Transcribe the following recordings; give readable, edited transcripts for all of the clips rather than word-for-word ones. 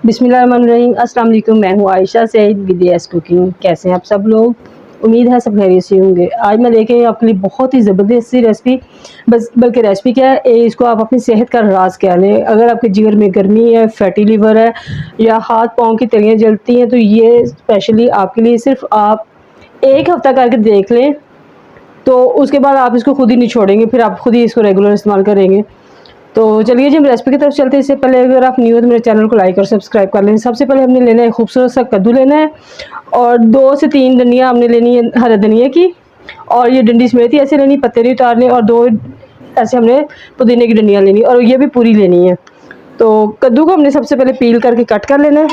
बिस्मिल्लाहिर्रहमानिर्रहीम। अस्सलाम वालेकुम। मैं हूँ आयशा सईद विदेश कुकिंग। कैसे हैं आप सब लोग? उम्मीद है सब खैरियत से होंगे। आज मैं लेके आई आपके लिए बहुत ही ज़बरदस्त सी रेसिपी। बस बल्कि रेसिपी क्या है, इसको आप अपनी सेहत का राज कह लें। अगर आपके जिगर में गर्मी है, फैटी लिवर है या हाथ पाँव की तलियाँ जलती हैं, तो ये स्पेशली आपके लिए। सिर्फ आप एक हफ़्ता करके देख लें, तो उसके बाद आप इसको खुद ही नहीं छोड़ेंगे, फिर आप खुद ही इसको रेगुलर इस्तेमाल करेंगे। तो चलिए जी हम रेसिपी की तरफ चलते हैं। इससे पहले अगर आप न्यू हो तो मेरे चैनल को लाइक और सब्सक्राइब कर लें। सबसे पहले हमने लेना है खूबसूरत सा कद्दू लेना है, और 2 से 3 डंडियाँ हमने लेनी है हरे धनिया की, और ये डंडी समेत ही ऐसे लेनी, पत्ते नहीं उतारने। और 2 ऐसे हमने पुदीने की डंडियाँ लेनी, और ये भी पूरी लेनी है। तो कद्दू को हमने सबसे पहले पील करके कट कर लेना है।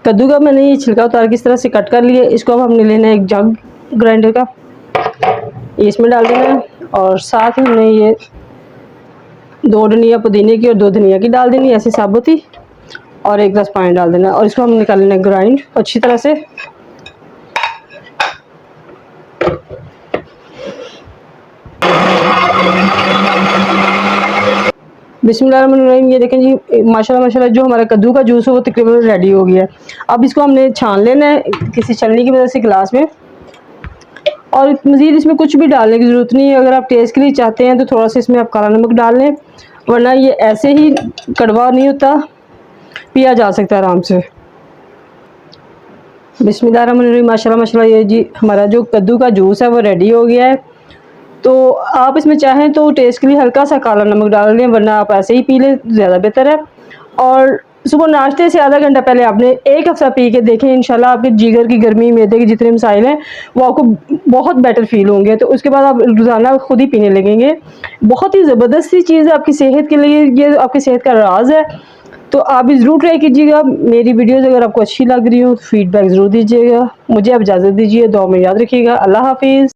कद्दू का मैंने ये छिलका उतार के इस तरह से कट कर लिया। इसको अब हमने लेना है एक जग ग्राइंडर का, ये इसमें डाल देना है। और साथ ही हमने ये 2 डंडियाँ पुदीने की और 2 धनिया की डाल देनी ऐसे साबुत ही, और 1 गिलास पानी डाल देना, और इसको हम निकाल लेना ग्राइंड अच्छी तरह से। बिस्मिल्लाहिर्रहमानिर्रहीम। ये देखें जी, माशाल्लाह माशाल्लाह जो हमारा कद्दू का जूस है वो तकरीबन रेडी हो गया है। अब इसको हमने छान लेना है किसी छलनी की मदद से गिलास में, और मज़ीद इसमें कुछ भी डालने की ज़रूरत नहीं है। अगर आप टेस्ट के लिए चाहते हैं तो थोड़ा सा इसमें आप काला नमक डाल लें, वरना ये ऐसे ही कड़वा नहीं होता, पिया जा सकता है आराम से। बिस्मिल्लाहिर्रहमानिर्रहीम। माशाल्लाह माशाल्लाह ये जी हमारा जो कद्दू का जूस है वो रेडी हो गया है। तो आप इसमें चाहें तो टेस्ट के लिए हल्का सा काला नमक डाल लें, वरना आप ऐसे ही पी लें, ज़्यादा बेहतर है। और सुबह नाश्ते से आधा घंटा पहले आपने एक हफ्ता पी के देखें, इंशाल्लाह आपके जिगर की गर्मी, मैदे के जितने मसाइल हैं वो आपको बहुत बेटर फील होंगे। तो उसके बाद आप रोज़ाना खुद ही पीने लगेंगे। बहुत ही ज़बरदस्त सी चीज़ है आपकी सेहत के लिए, ये आपकी सेहत का राज है। तो आप भी ज़रूर ट्राई कीजिएगा। मेरी वीडियोज़ अगर आपको अच्छी लग रही हो तो फीडबैक ज़रूर दीजिएगा। मुझे आप इजाज़त दीजिए, दुआ में याद रखिएगा। अल्लाह हाफिज़।